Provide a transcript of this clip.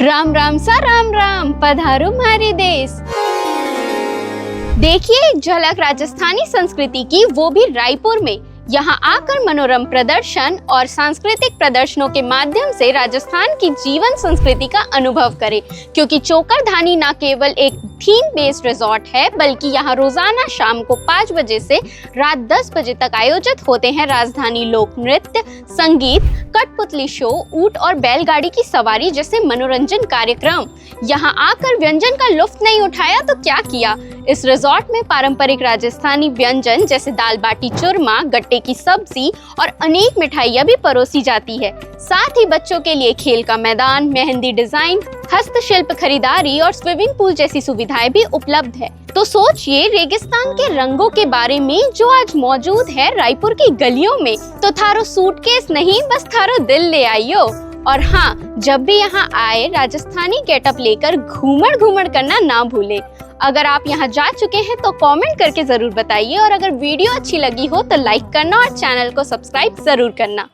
राम राम सा राम राम, पधारो हमारे देश। देखिए एक झलक राजस्थानी संस्कृति की, वो भी रायपुर में। यहाँ आकर मनोरम प्रदर्शन और सांस्कृतिक प्रदर्शनों के माध्यम से राजस्थान की जीवन संस्कृति का अनुभव करें, क्योंकि चोकरधानी न केवल एक थीम बेस्ड रिजॉर्ट है, बल्कि यहाँ रोजाना शाम को 5 बजे से रात 10 बजे तक आयोजित होते हैं राजधानी लोक नृत्य, संगीत, कठपुतली शो, ऊंट और बैलगाड़ी की सवारी जैसे मनोरंजन कार्यक्रम। यहाँ आकर व्यंजन का लुत्फ नहीं उठाया तो क्या किया। इस रिजॉर्ट में पारंपरिक राजस्थानी व्यंजन जैसे दाल बाटी चूरमा, गट्टे की सब्जी और अनेक मिठाइयाँ भी परोसी जाती है। साथ ही बच्चों के लिए खेल का मैदान, मेहंदी डिजाइन, हस्तशिल्प खरीदारी और स्विमिंग पूल जैसी सुविधाएं भी उपलब्ध है। तो सोचिए रेगिस्तान के रंगों के बारे में जो आज मौजूद है रायपुर की गलियों में। तो थारो सूटकेस नहीं, बस थारो दिल ले आइयो। और हाँ, जब भी यहाँ आए राजस्थानी गेटअप लेकर घूमड़ घूमड़ करना ना भूले। अगर आप यहाँ जा चुके हैं तो कमेंट करके जरूर बताइए, और अगर वीडियो अच्छी लगी हो तो लाइक करना और चैनल को सब्सक्राइब जरूर करना।